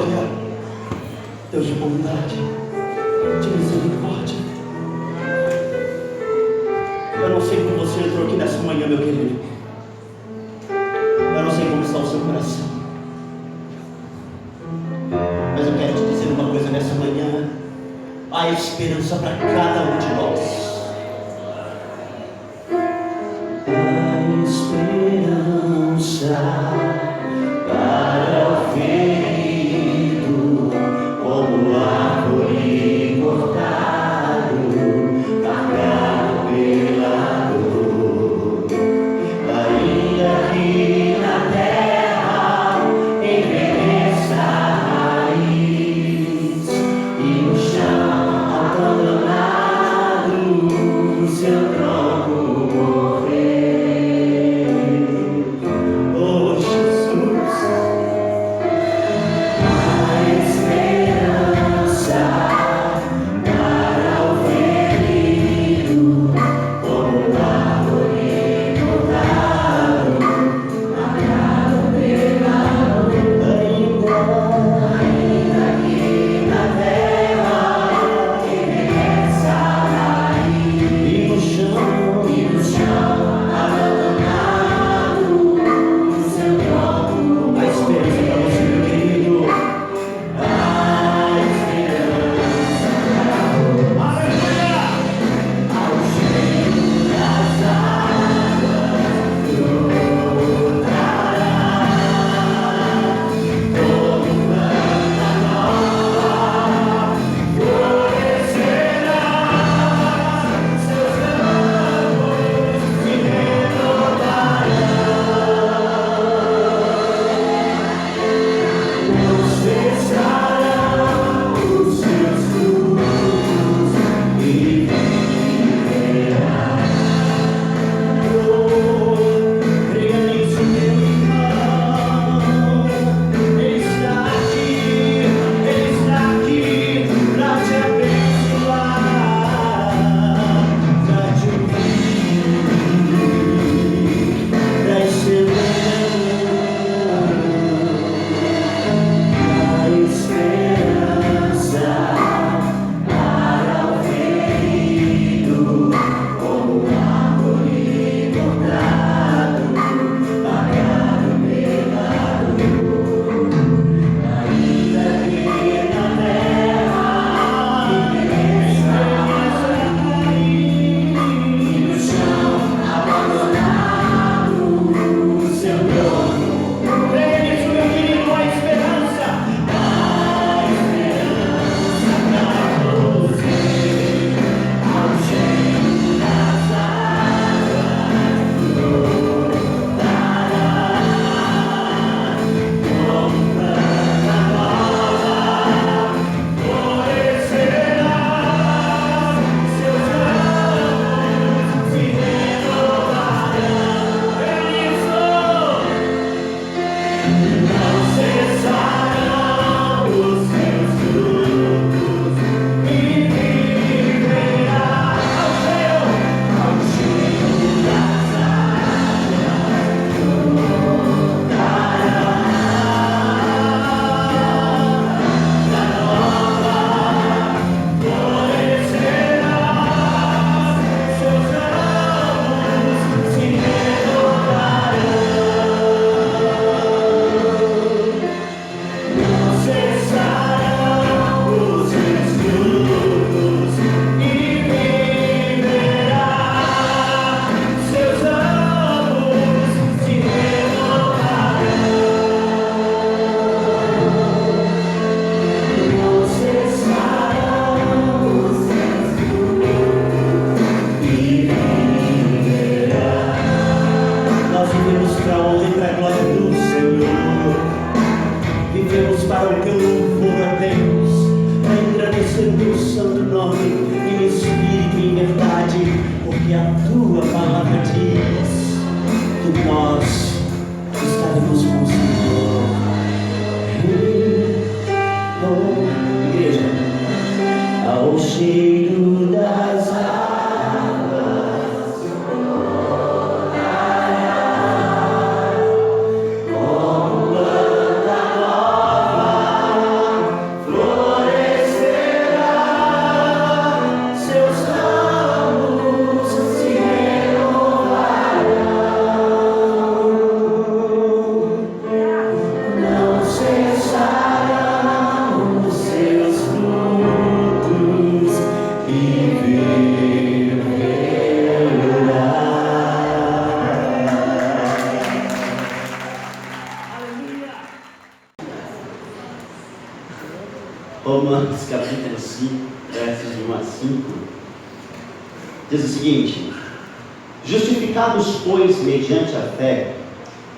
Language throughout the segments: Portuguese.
glória, Deus de bondade, de misericórdia. Eu não sei como você entrou aqui nessa manhã, meu querido. Eu não sei como está o seu coração. Mas eu quero te dizer uma coisa nessa manhã. Há esperança para cada um de nós. Há esperança para o ferido, como árvore cortado, marcado pela dor. Ainda que na terra envelheça a raiz e no chão abandonado seu tronco morrer. Oh Jesus, a esperança para o ferido, como árvore cortado, marcado pela dor. Ainda que na terra envelheça a raiz e no chão abandonado seu tronco. A esperança para você, meu querido. A esperança. Aleluia! Ao cheiro das águas brotará todo planta nova, florescerá, seus ramos se renovarão. Não cessarão os seus frutos e viverá. Oh, creia nisso, meu irmão. Ele está aqui para te abençoar, para te ouvir, para estender a esperança para o ferido, como árvore cortado, marcado pela dor. Ainda que na terra envelheça a raiz e no chão abandonado seu tronco. Creia nisso, meu querido, a esperança para você, ao cheiro das águas brotará, como planta nova, florescerá, seus ramos se renovarão. É isso! Não cessarão os seus frutos e viverá ao cheiro das águas brotará da nova, florescerá, seus ramos se renovarão. Não cessarão os seus frutos e viverá, seus ramos se renovarão. Não cessarão os seus frutos e viverá. Nós vivemos para a honra e para a glória do Senhor. Vivemos para o teu louvor a Deus, para engrandecer o teu santo nome em espírito e em verdade, porque a tua palavra diz que nós estaremos com o Senhor. Oh, igreja, ao cheiro das águas brotará, como planta nova, Romanos capítulo 5, versos de 1 a 5, diz o seguinte: justificados, pois, mediante a fé,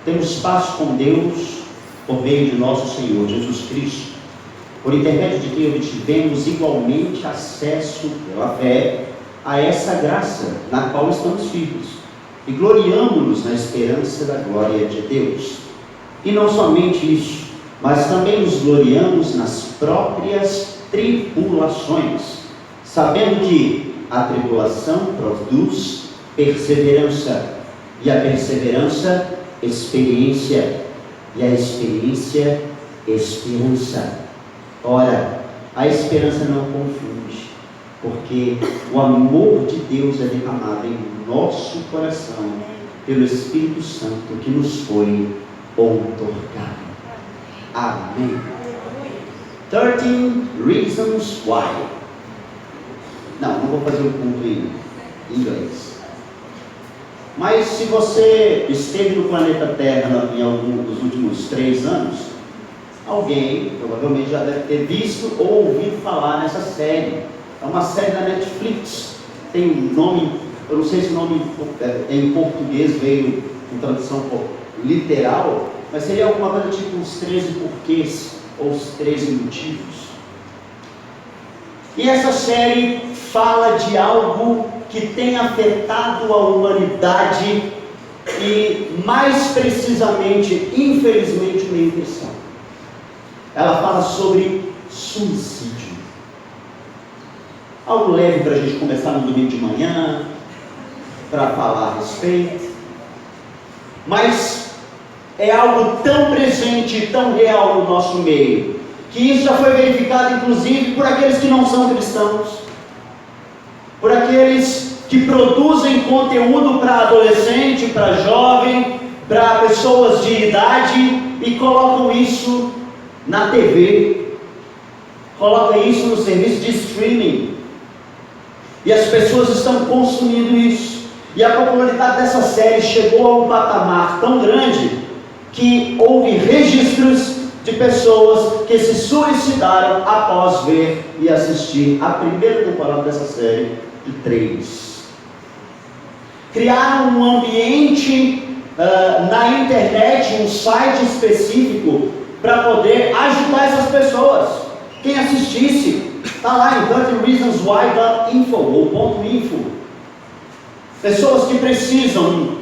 temos paz com Deus por meio de nosso Senhor Jesus Cristo, por intermédio de quem obtivemos igualmente acesso pela fé a essa graça na qual estamos firmes, e gloriamo-nos na esperança da glória de Deus. E não somente isso, mas também nos gloriamos nas próprias tribulações, sabendo que a tribulação produz perseverança, e a perseverança, experiência, e a experiência, esperança. Ora, a esperança não confunde, porque o amor de Deus é derramado em nosso coração pelo Espírito Santo que nos foi outorgado. Amém. 13 reasons why. Não vou fazer um culto em inglês. Mas se você esteve no planeta Terra em algum dos últimos 3 anos, alguém provavelmente já deve ter visto ou ouvido falar nessa série. É uma série da Netflix. Tem um nome, eu não sei se o nome em português veio com tradução literal, mas seria alguma coisa tipo os 13 porquês ou os 13 motivos. E essa série fala de algo que tem afetado a humanidade e, mais precisamente, infelizmente, o meio cristão. Ela fala sobre suicídio. Algo leve para a gente começar no domingo de manhã, para falar a respeito, mas é algo tão presente e tão real no nosso meio, que isso já foi verificado inclusive por aqueles que não são cristãos, por aqueles que produzem conteúdo para adolescente, para jovem, para pessoas de idade e colocam isso na TV, colocam isso no serviço de streaming, e as pessoas estão consumindo isso, e a popularidade dessa série chegou a um patamar tão grande que houve registros de pessoas que se suicidaram após ver e assistir a primeira temporada dessa série de 3. Criaram um ambiente na internet, um site específico para poder ajudar essas pessoas. Quem assistisse, está lá em 30reasonswhy.info ou .info. Pessoas que precisam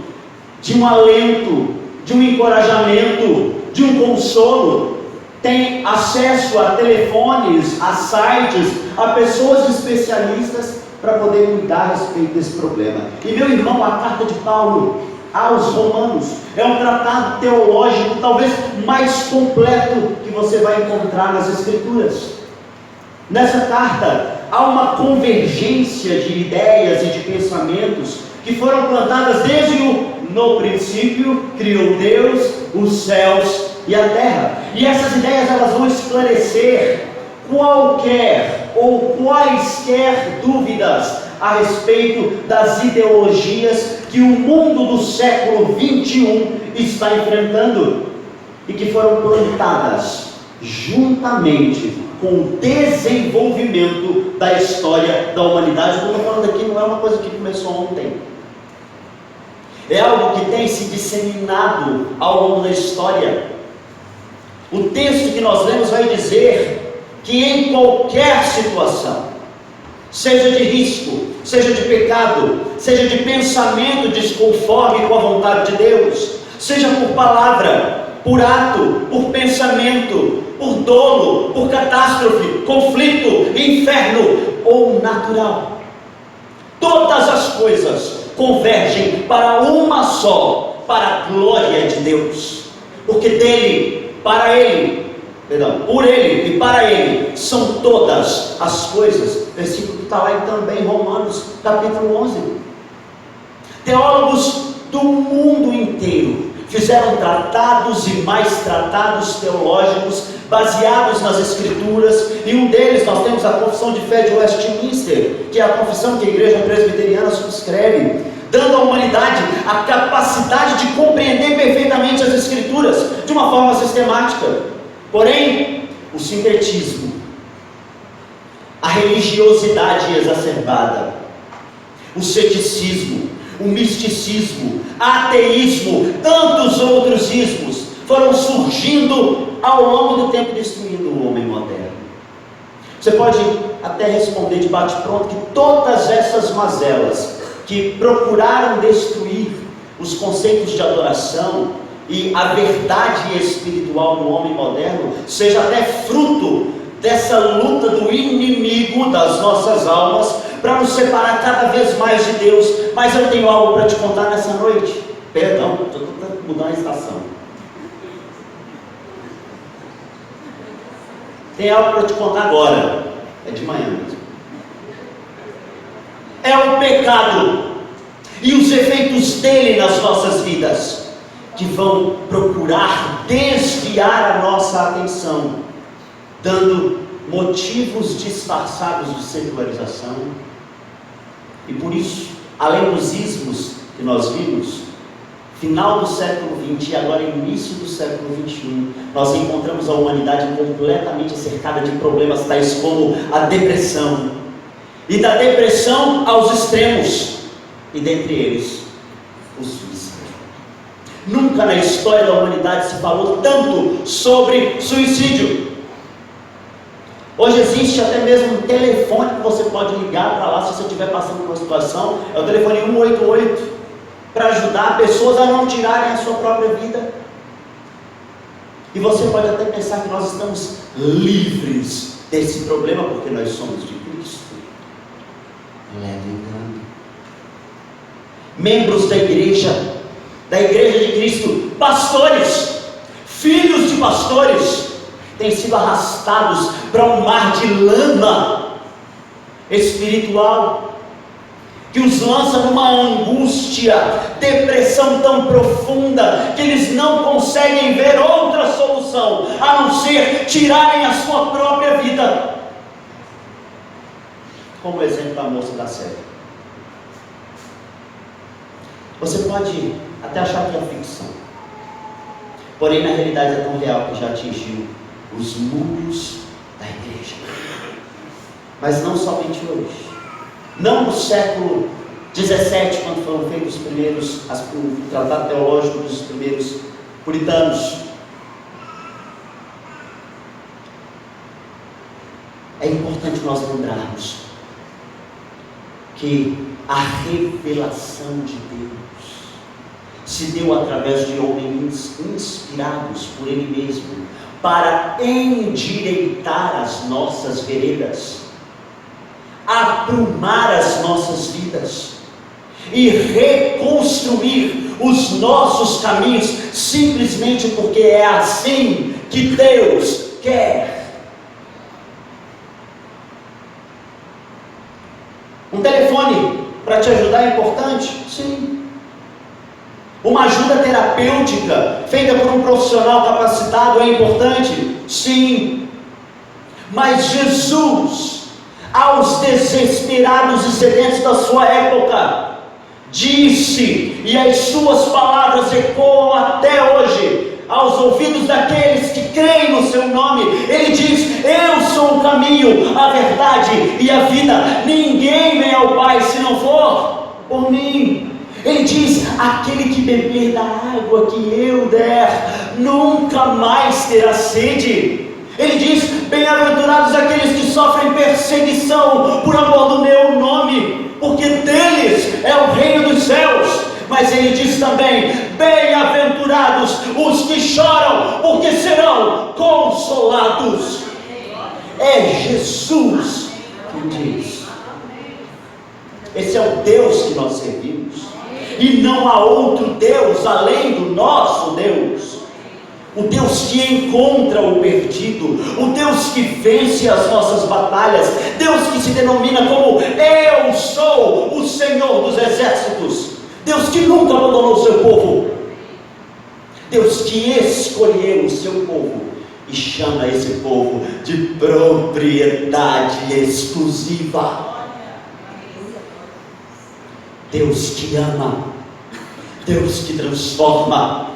de um alento, de um encorajamento, de um consolo, têm acesso a telefones, a sites, a pessoas especialistas para poder cuidar a respeito desse problema. E meu irmão, a carta de Paulo aos Romanos é um tratado teológico talvez mais completo que você vai encontrar nas Escrituras. Nessa carta há uma convergência de ideias e de pensamentos que foram plantadas desde no princípio criou Deus os céus e a terra. E essas ideias elas vão esclarecer qualquer ou quaisquer dúvidas a respeito das ideologias que o mundo do século 21 está enfrentando e que foram plantadas juntamente com o desenvolvimento da história da humanidade. O que eu estou falando aqui não é uma coisa que começou ontem, é algo que tem se disseminado ao longo da história. O texto que nós lemos vai dizer que em qualquer situação, seja de risco, seja de pecado, seja de pensamento desconforme com a vontade de Deus, seja por palavra, por ato, por pensamento, por dolo, por catástrofe, conflito, inferno ou natural, todas as coisas convergem para uma só, para a glória de Deus, porque dele, para ele, por ele e para ele são todas as coisas. Versículo que está lá também em Romanos capítulo 11. Teólogos do mundo inteiro fizeram tratados e mais tratados teológicos baseados nas Escrituras, e um deles nós temos a Confissão de Fé de Westminster, que é a confissão que a Igreja Presbiteriana subscreve, dando à humanidade a capacidade de compreender perfeitamente as Escrituras de uma forma sistemática. Porém, o sincretismo a religiosidade exacerbada, o ceticismo, o misticismo, ateísmo, tantos outros ismos foram surgindo ao longo do tempo, destruindo o homem moderno. Você pode até responder de bate-pronto que todas essas mazelas que procuraram destruir os conceitos de adoração e a verdade espiritual do homem moderno, seja até fruto dessa luta do inimigo das nossas almas para nos separar cada vez mais de Deus. Mas eu tenho algo para te contar nessa noite. Perdão, estou tentando mudar a estação. Tem algo para te contar agora. É de manhã mesmo. É o pecado e os efeitos dele nas nossas vidas que vão procurar desviar a nossa atenção, dando motivos disfarçados de secularização. E por isso, além dos ismos que nós vimos, final do século XX e agora início do século XXI, nós encontramos a humanidade completamente cercada de problemas tais como a depressão, e da depressão aos extremos, e dentre eles, o suicídio. Nunca na história da humanidade se falou tanto sobre suicídio. Hoje existe até mesmo um telefone que você pode ligar para lá se você estiver passando por uma situação, é o telefone 188, para ajudar pessoas a não tirarem a sua própria vida. E você pode até pensar que nós estamos livres desse problema porque nós somos de Cristo. Leve engano. Membros da igreja de Cristo, pastores, filhos de pastores, têm sido arrastados para um mar de lama espiritual, que os lança numa angústia, depressão tão profunda, que eles não conseguem ver outra solução, a não ser tirarem a sua própria vida. Como o exemplo da moça da série. Você pode até achar que é ficção, porém na realidade é tão real que já atingiu os muros da igreja. Mas não somente hoje, não no século XVII, quando foram feitos o tratado teológico dos primeiros puritanos. É importante nós lembrarmos que a revelação de Deus se deu através de homens inspirados por Ele mesmo, para endireitar as nossas veredas, aprumar as nossas vidas e reconstruir os nossos caminhos, simplesmente porque é assim que Deus quer. Um telefone para te ajudar é importante? Sim. Uma ajuda terapêutica feita por um profissional capacitado é importante? Sim. Mas Jesus, aos desesperados e sedentos da sua época, disse, e as suas palavras ecoam até hoje aos ouvidos daqueles que creem no seu nome. Ele diz: eu sou o caminho, a verdade e a vida, ninguém vem ao Pai se não for por mim. Ele diz: aquele que beber da água que eu der, nunca mais terá sede. Ele diz: bem-aventurados aqueles que sofrem perseguição por amor do meu nome, porque deles é o reino dos céus. Mas ele diz também: bem-aventurados os que choram, porque serão consolados. É Jesus que diz. Esse é o Deus que nós servimos, e não há outro Deus além do nosso Deus. O Deus que encontra o perdido, o Deus que vence as nossas batalhas, Deus que se denomina como eu sou o Senhor dos exércitos, Deus que nunca abandonou o seu povo, Deus que escolheu o seu povo e chama esse povo de propriedade exclusiva. Deus que ama, Deus que transforma,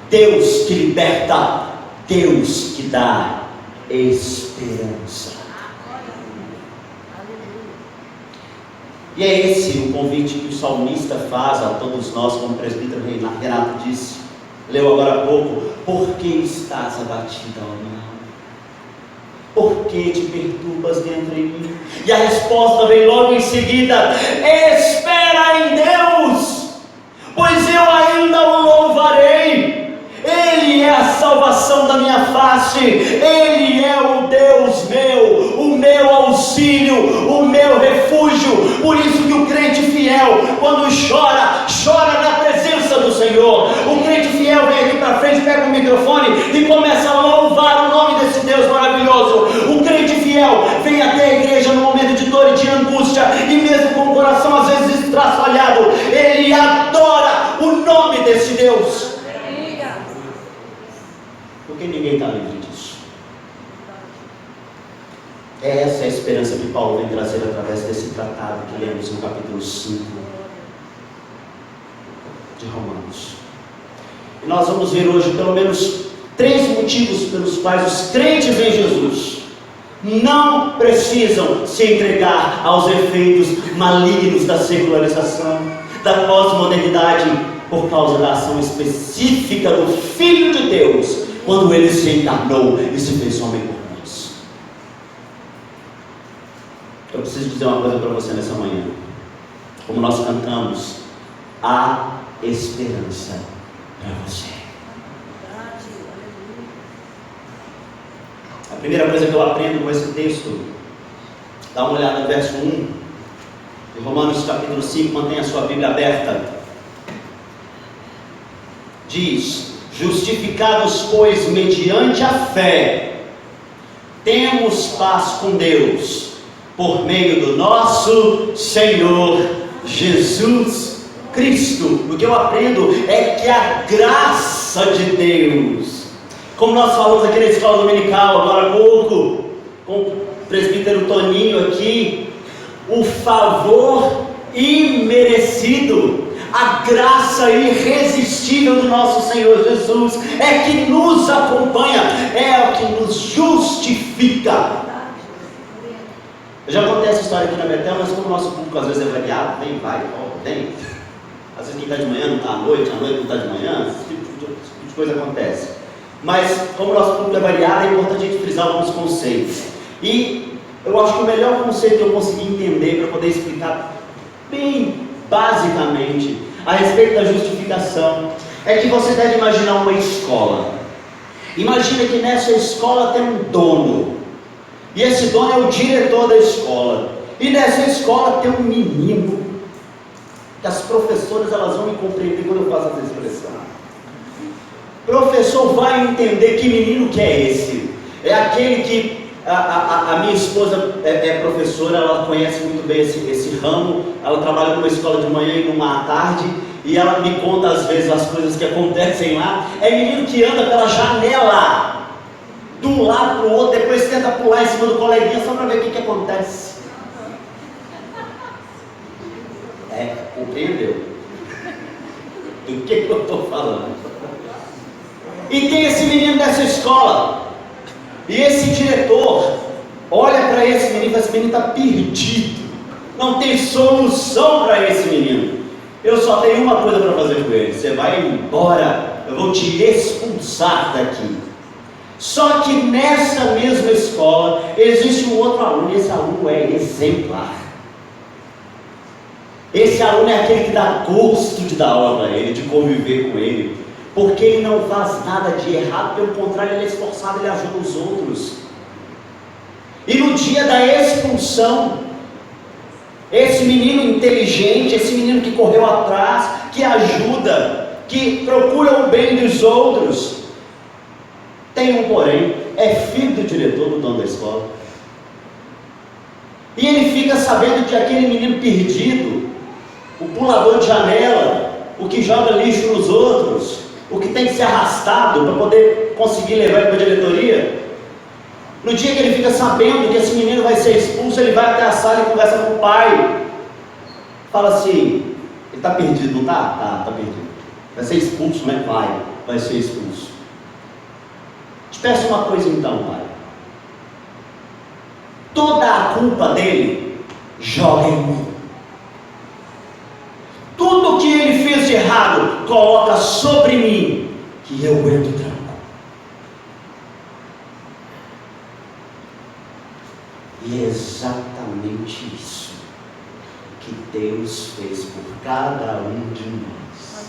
Deus que liberta, Deus que dá esperança. E é esse o convite que o salmista faz a todos nós, como o presbítero Renato disse, leu agora há pouco: por que estás abatida, ó minha alma? Por que te perturbas dentro de mim? E a resposta vem logo em seguida: espera em Deus, pois eu ainda o louvarei. Ele é a salvação da minha face, Ele é o Deus meu, o meu auxílio, o meu refúgio. Por isso que o crente fiel, quando chora, chora na presença do Senhor. O crente fiel vem aqui para frente, pega o microfone e começa a louvar o nome desse Deus maravilhoso. O crente fiel vem até a igreja no momento de dor e de angústia, e mesmo com o coração às vezes estraçalhado, ele adora o nome desse Deus. Porque ninguém está livre disso. É essa a esperança que Paulo vem trazer através desse tratado que lemos no capítulo 5 de Romanos. E nós vamos ver hoje pelo menos 3 motivos pelos quais os crentes em Jesus não precisam se entregar aos efeitos malignos da secularização, da pós-modernidade, por causa da ação específica do Filho de Deus, quando Ele se encarnou e se fez homem por nós. Eu preciso dizer uma coisa para você nessa manhã. Como nós cantamos, há esperança para você. A primeira coisa que eu aprendo com esse texto, dá uma olhada no verso 1 de Romanos capítulo 5, mantenha a sua Bíblia aberta. Diz: justificados, pois, mediante a fé, temos paz com Deus, por meio do nosso Senhor Jesus Cristo. O que eu aprendo é que a graça de Deus, como nós falamos aqui na escola dominical agora há pouco, com o presbítero Toninho aqui, o favor imerecido, a graça irresistível do nosso Senhor Jesus é que nos acompanha, é o que nos justifica. Eu já contei essa história aqui na Betel, mas como o nosso público às vezes é variado, vem, vai, volta, vem. Às vezes quem está de manhã não está à noite não está de manhã, esse tipo de coisa acontece. Mas como o nosso público é variado, é importante a gente frisar alguns conceitos. E eu acho que o melhor conceito que eu consegui entender para poder explicar bem basicamente a respeito da justificação é que você deve imaginar uma escola. Imagina que nessa escola tem um dono, e esse dono é o diretor da escola, e nessa escola tem um menino, que as professoras elas vão me compreender quando eu faço essa expressão. O professor vai entender que menino que é esse. É aquele que a minha esposa é professora, ela conhece muito bem esse ramo, ela trabalha numa escola de manhã e numa à tarde, e ela me conta às vezes as coisas que acontecem lá. É menino que anda pela janela, de um lado para o outro, depois tenta pular em cima do coleguinha só para ver o que acontece. Compreendeu? Do que eu estou falando? E tem esse menino dessa escola, e esse diretor olha para esse menino e fala: esse menino está perdido, não tem solução para esse menino. Eu só tenho uma coisa para fazer com ele: você vai embora, eu vou te expulsar daqui. Só que nessa mesma escola existe um outro aluno, e esse aluno é exemplar. Esse aluno é aquele que dá gosto de dar aula para ele, de conviver com ele, porque ele não faz nada de errado, pelo contrário, ele é esforçado, ele ajuda os outros. E no dia da expulsão, esse menino inteligente, esse menino que correu atrás, que ajuda, que procura o bem dos outros, tem um porém: é filho do diretor, do dono da escola. E ele fica sabendo que aquele menino perdido, o pulador de janela, o que joga lixo nos outros, o que tem que ser arrastado para poder conseguir levar ele para a diretoria, no dia que ele fica sabendo que esse menino vai ser expulso, ele vai até a sala e conversa com o pai, fala assim: ele está perdido, não está? Está perdido, vai ser expulso, né? Vai ser expulso. Te peço uma coisa então, pai, toda a culpa dele joga em mim. sobre mim, que eu aguento o tranco. E é exatamente isso que Deus fez por cada um de nós.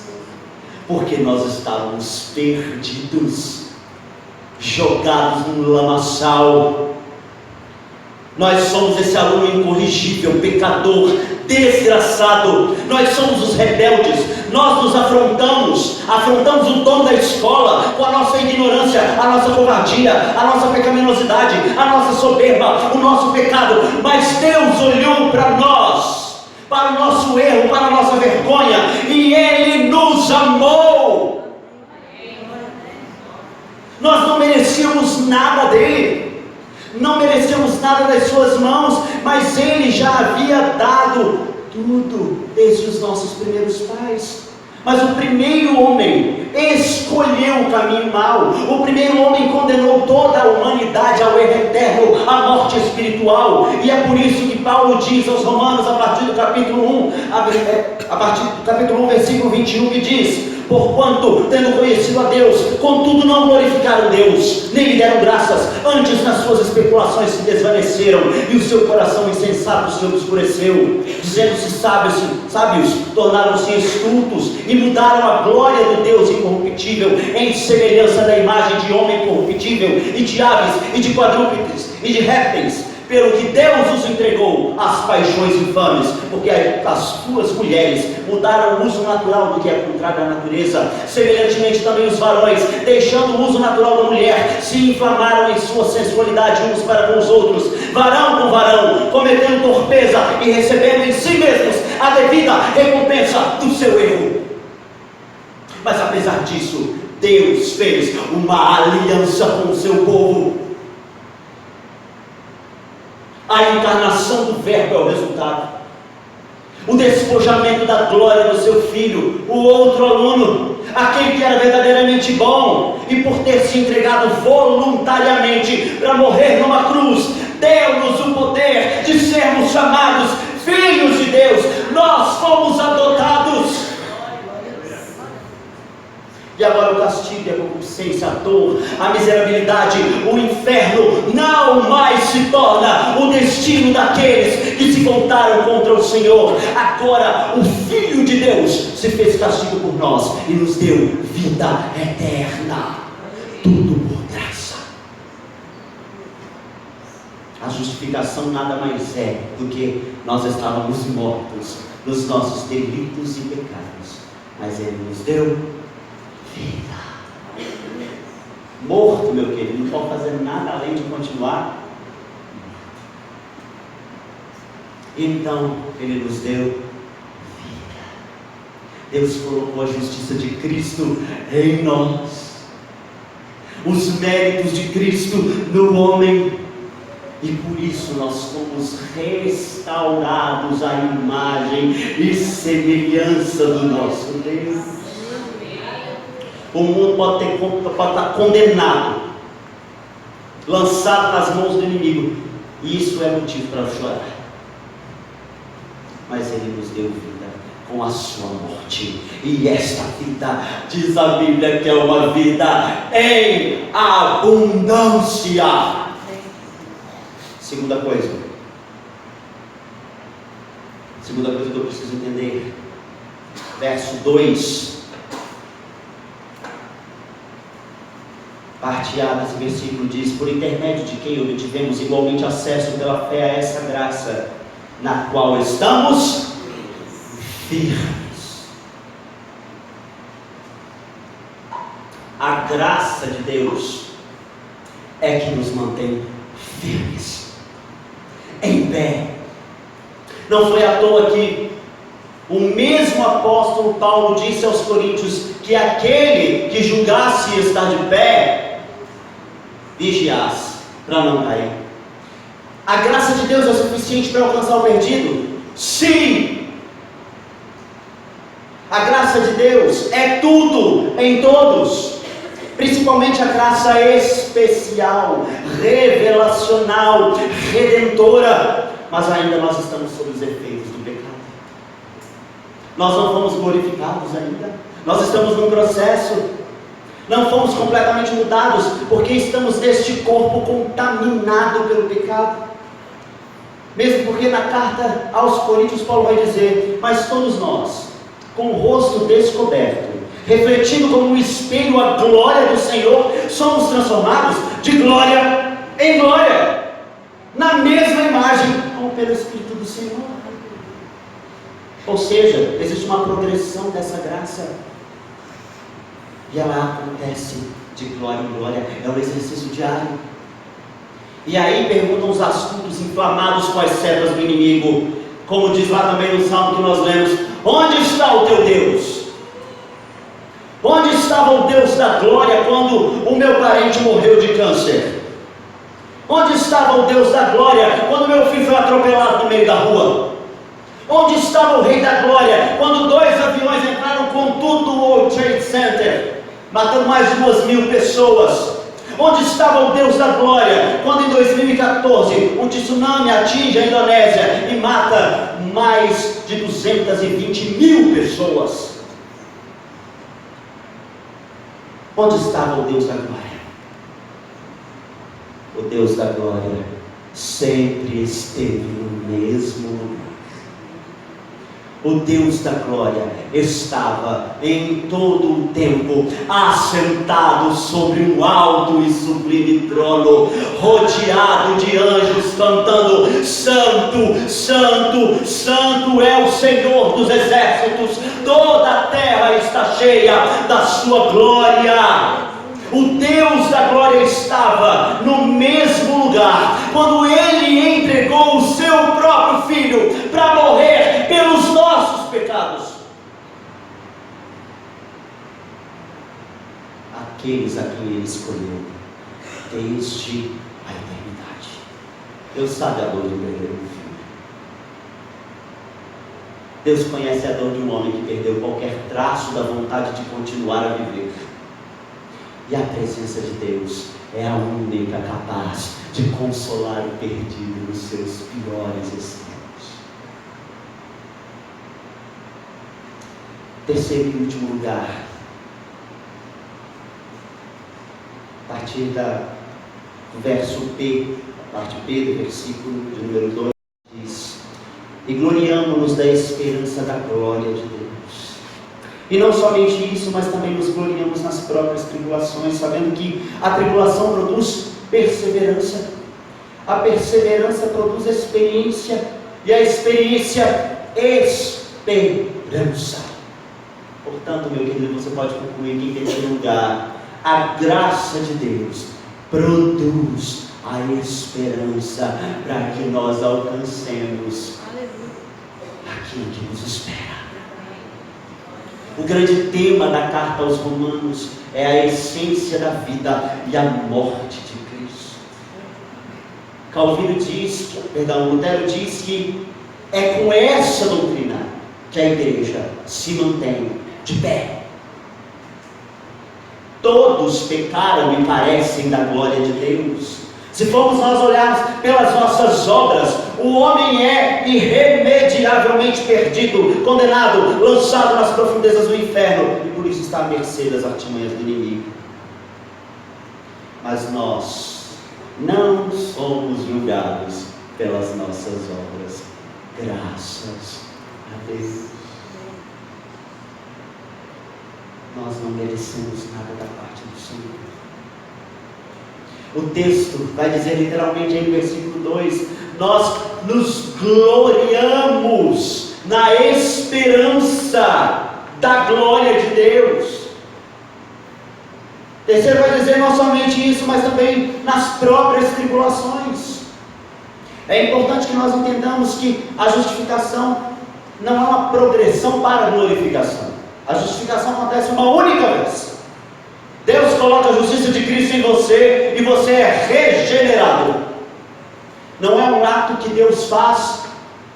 Porque nós estávamos perdidos, jogados num lamaçal. Nós somos esse aluno incorrigível, pecador, desgraçado. Nós somos os rebeldes. Nós nos afrontamos o dono da escola com a nossa ignorância, a nossa covardia, a nossa pecaminosidade, a nossa soberba, o nosso pecado. Mas Deus olhou para nós, para o nosso erro, para a nossa vergonha, e Ele nos amou. Nós não merecíamos nada dele, não merecíamos nada das suas mãos, mas Ele já havia dado tudo desde os nossos primeiros pais. Mas o primeiro homem escolheu o caminho mau. O primeiro homem condenou toda a humanidade ao erro eterno, à morte espiritual. E é por isso que Paulo diz aos Romanos, a partir do capítulo 1, a partir do capítulo 1, versículo 21, que diz: porquanto, tendo conhecido a Deus, contudo não glorificaram Deus, nem lhe deram graças, antes nas suas especulações se desvaneceram, e o seu coração insensato se obscureceu, dizendo-se sábios, tornaram-se estultos, e mudaram a glória do Deus incorruptível, em semelhança da imagem de homem corruptível, e de aves, e de quadrúpedes, e de répteis, pelo que Deus os entregou às paixões infames, porque as suas mulheres mudaram o uso natural do que é contrário à natureza. Semelhantemente também os varões, deixando o uso natural da mulher, se inflamaram em sua sensualidade uns para com os outros, varão com varão, cometendo torpeza e recebendo em si mesmos a devida recompensa do seu erro. Mas apesar disso, Deus fez uma aliança com o seu povo. A encarnação do Verbo é o resultado. O despojamento da glória do seu filho, o outro aluno, aquele que era verdadeiramente bom, e por ter se entregado voluntariamente para morrer numa cruz, deu-nos o poder de sermos chamados filhos de Deus. Nós fomos adotados. E agora o castigo, a concupiscência, a dor, a miserabilidade, o inferno não mais se torna o destino daqueles que se voltaram contra o Senhor. Agora o Filho de Deus se fez castigo por nós e nos deu vida eterna. Tudo por graça. A justificação nada mais é do que nós estávamos mortos nos nossos delitos e pecados, mas Ele nos deu vida. Morto, meu querido, não pode fazer nada além de continuar. Então Ele nos deu vida. Deus colocou a justiça de Cristo em nós, os méritos de Cristo no homem, e por isso nós fomos restaurados à imagem e semelhança do nosso Deus. O mundo pode estar condenado, lançado nas mãos do inimigo, e isso é motivo para chorar. Mas Ele nos deu vida com a sua morte, e esta vida, diz a Bíblia, que é uma vida em abundância. Segunda coisa que eu preciso entender, verso 2, parte A desse versículo diz: por intermédio de quem obtivemos igualmente acesso pela fé a essa graça, na qual estamos firmes. A graça de Deus é que nos mantém firmes, em pé. Não foi à toa que o mesmo apóstolo Paulo disse aos coríntios que aquele que julgasse estar de pé vigiasse para não cair. A graça de Deus é suficiente para alcançar o perdido? Sim! A graça de Deus é tudo em todos, principalmente a graça especial, revelacional, redentora. Mas ainda nós estamos sob os efeitos do pecado. Nós não fomos glorificados ainda. Nós estamos num processo. Não fomos completamente mudados, porque estamos neste corpo contaminado pelo pecado. Mesmo porque na carta aos Coríntios Paulo vai dizer: mas todos nós, com o rosto descoberto, refletindo como um espelho a glória do Senhor, somos transformados de glória em glória, na mesma imagem, como pelo Espírito do Senhor. Ou seja, existe uma progressão dessa graça, e ela acontece de glória em glória, é um exercício diário. E aí perguntam os astutos inflamados com as setas do inimigo, como diz lá também no salmo que nós lemos: onde está o teu Deus? Onde estava o Deus da glória quando o meu parente morreu de câncer? Onde estava o Deus da glória quando meu filho foi atropelado no meio da rua? Onde estava o Rei da Glória quando 2 aviões entraram com tudo no World Trade Center, matando mais de 2.000 pessoas? Onde estava o Deus da Glória quando em 2014 um tsunami atinge a Indonésia e mata mais de 220.000 pessoas? Onde estava o Deus da Glória? O Deus da Glória sempre esteve no mesmo lugar. O Deus da glória estava em todo o tempo assentado sobre um alto e sublime trono, rodeado de anjos cantando: Santo, Santo, Santo é o Senhor dos exércitos, toda a terra está cheia da sua glória. O Deus da glória estava no mesmo lugar quando Ele entregou o seu próprio Filho para morrer pelos nossos pecados. Aqueles a quem Ele escolheu desde a eternidade. Deus sabe a dor de perder um filho. Deus conhece a dor de um homem que perdeu qualquer traço da vontade de continuar a viver. E a presença de Deus é a única capaz de consolar o perdido nos seus piores extremos. Terceiro e último lugar, a partir do verso P, a parte P do versículo de número 2, diz: e gloriamo-nos da esperança da glória de Deus. E não somente isso, mas também nos gloriamos nas próprias tribulações, sabendo que a tribulação produz perseverança, a perseverança produz experiência, e a experiência, esperança. Portanto, meu querido, você pode concluir que, em primeiro lugar, a graça de Deus produz a esperança para que nós alcancemos aquilo que nos espera. O grande tema da carta aos Romanos é a essência da vida e a morte de Cristo. Lutero diz que é com essa doutrina que a igreja se mantém de pé. Todos pecaram e carecem da glória de Deus. Se formos nós olharmos pelas nossas obras, o homem é irremediavelmente perdido, condenado, lançado nas profundezas do inferno, e por isso está à mercê das artimanhas do inimigo. Mas nós não somos julgados pelas nossas obras, graças a Deus. Nós não merecemos nada da parte do Senhor. O texto vai dizer literalmente aí no versículo 2: nós nos gloriamos na esperança da glória de Deus. Terceiro vai dizer não somente isso, mas também nas próprias tribulações. É importante que nós entendamos que a justificação não é uma progressão para a glorificação. A justificação acontece uma única vez. Deus coloca a justiça de Cristo em você e você é regenerado. Não é um ato que Deus faz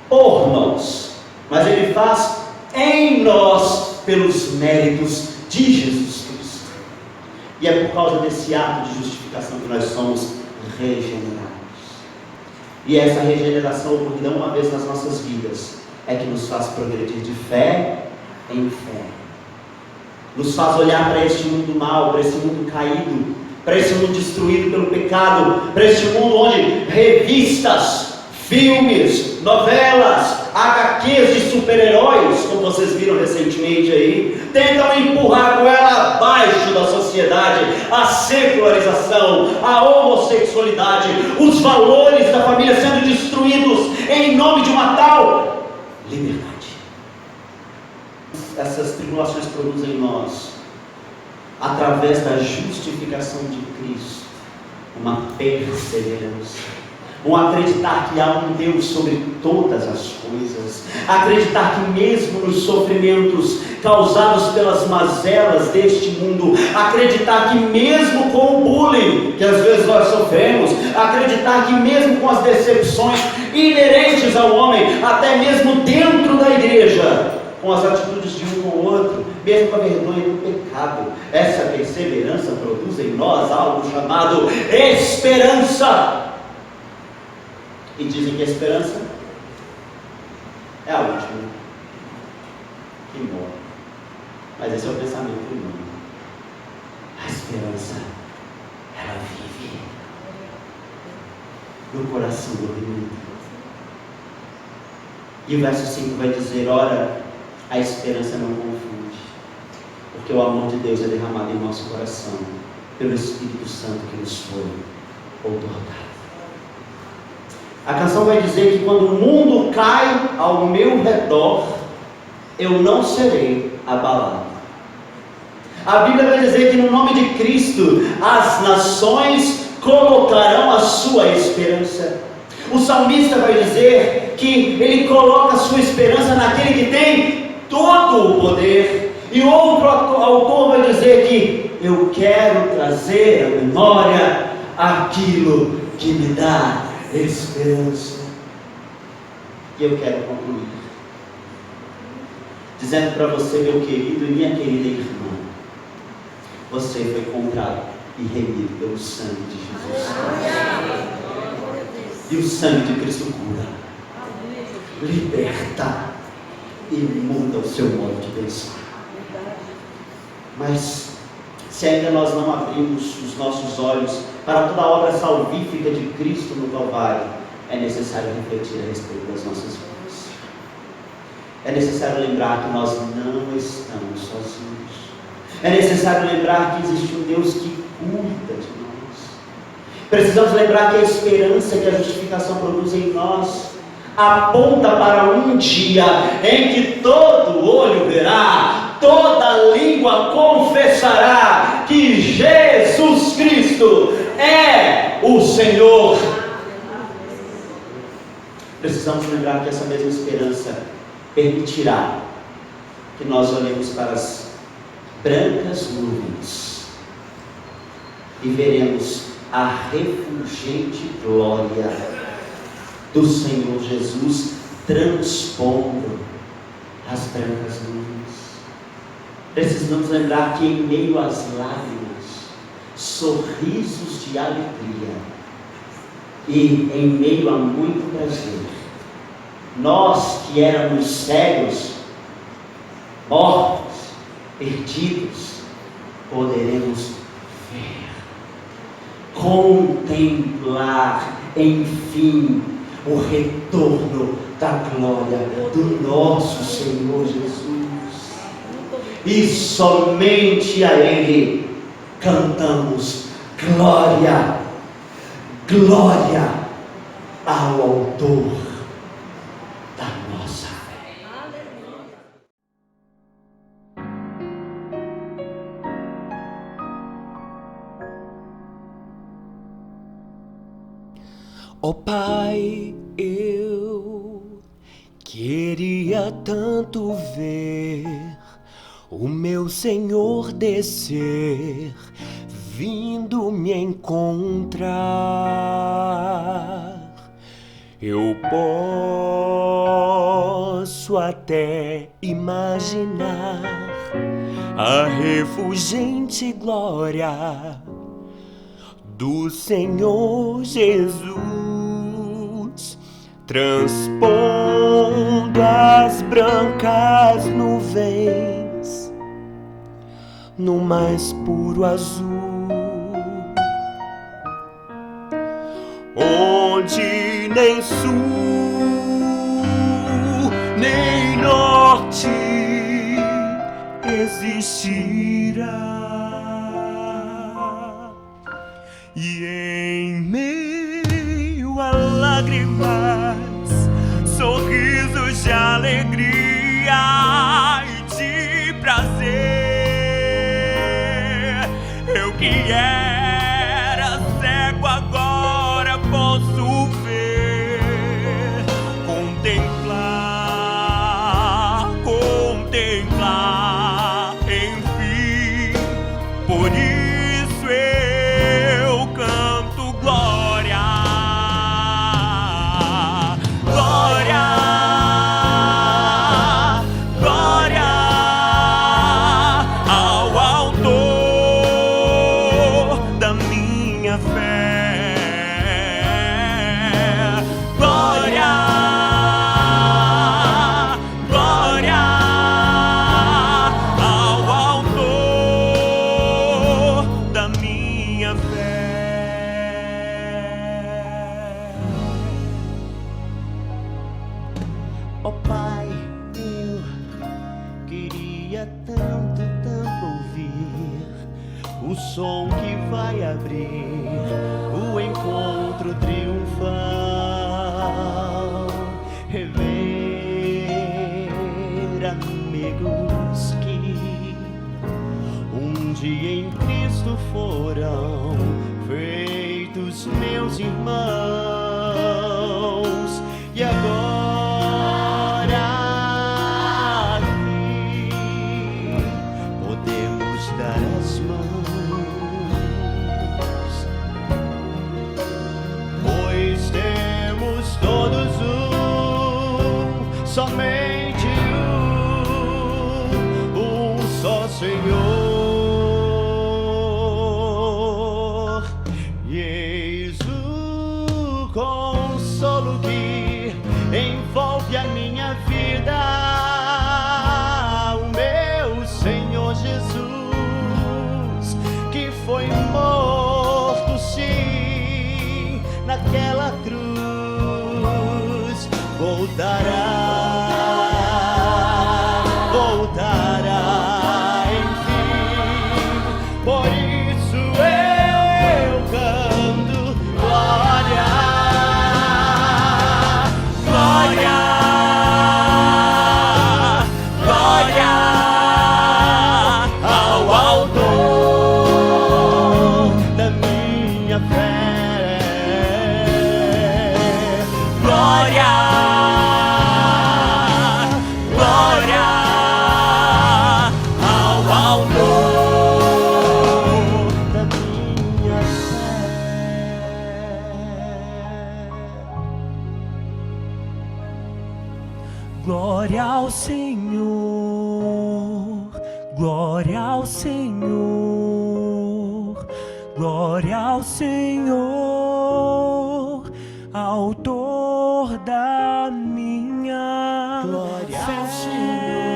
por nós, mas Ele faz em nós pelos méritos de Jesus Cristo. E é por causa desse ato de justificação que nós somos regenerados. E essa regeneração ocorrida uma vez nas nossas vidas é que nos faz progredir de fé em fé. nos faz olhar para este mundo mau, para esse mundo caído, para esse mundo destruído pelo pecado, para este mundo onde revistas, filmes, novelas, HQs de super-heróis, como vocês viram recentemente aí, tentam empurrar a goela abaixo da sociedade, a secularização, a homossexualidade, os valores da família sendo destruídos em nome de uma tal liberdade. Essas tribulações produzem em nós, através da justificação de Cristo, uma perseverança, um acreditar que há um Deus sobre todas as coisas, acreditar que mesmo nos sofrimentos causados pelas mazelas deste mundo, acreditar que mesmo com o bullying que às vezes nós sofremos, acreditar que mesmo com as decepções inerentes ao homem, até mesmo dentro da igreja, com as atitudes de um com o outro, mesmo com a vergonha do pecado, essa perseverança produz em nós algo chamado esperança. E dizem que a esperança é a última que morre. Mas esse é o pensamento humano. A esperança, ela vive no coração do mundo. E o verso 5 vai dizer: ora, a esperança não confunde, porque o amor de Deus é derramado em nosso coração pelo Espírito Santo que nos foi outorgado. A canção vai dizer que quando o mundo cai ao meu redor, eu não serei abalado. A Bíblia vai dizer que no nome de Cristo as nações colocarão a sua esperança. O salmista vai dizer que ele coloca a sua esperança naquele que tem todo o poder. E outro autor vai dizer que eu quero trazer à memória aquilo que me dá esperança. E eu quero concluir dizendo para você, meu querido e minha querida irmã, você foi comprado e remido pelo sangue de Jesus. E o sangue de Cristo cura, liberta e muda o seu modo de pensar. Mas se ainda nós não abrimos os nossos olhos para toda a obra salvífica de Cristo no Calvário, é necessário refletir a respeito das nossas vidas. É necessário lembrar que nós não estamos sozinhos. É necessário lembrar que existe um Deus que cuida de nós. Precisamos lembrar que a esperança que a justificação produz em nós aponta para um dia em que todo olho verá, toda língua confessará que Jesus Cristo é o Senhor. Precisamos lembrar que essa mesma esperança permitirá que nós olhemos para as brancas nuvens e veremos a refulgente glória do Senhor Jesus transpondo as brancas nuvens. Precisamos lembrar que em meio às lágrimas, sorrisos de alegria, e em meio a muito prazer, nós que éramos cegos, mortos, perdidos, poderemos ver, contemplar, enfim, o retorno da glória do nosso Senhor Jesus. E somente a Ele cantamos glória, glória ao Autor da nossa fé. Ó Pai, eu queria tanto ver o meu Senhor descer, vindo me encontrar. Eu posso até imaginar a refulgente glória do Senhor Jesus, transpondo as brancas nuvens, no mais puro azul, onde nem sul nem norte existirá. E em meio a lágrimas, sorrisos de alegria e de prazer, eu que era cego agora posso ver, contemplar, enfim. Por isso eu canto glória, glória, glória ao Autor da minha fé, glória, glória ao Autor da minha fé. Ó Pai, eu queria tanto, tanto ouvir o som que vai abrir o encontro triunfal, rever amigos que um dia em Cristo foram feitos meus irmãos, e agora aqui podemos dar as mãos, pois temos todos somente um só Senhor. E eis o consolo que envolve a minha vida, o meu Senhor Jesus, que foi morto sim naquela cruz, voltará, enfim. Por isso eu canto glória, glória, glória ao Autor da minha fé, glória, glória ao Autor da minha fé. Glória ao Senhor, glória ao Senhor, glória ao Senhor, Autor da minha Glória fé. ao Senhor.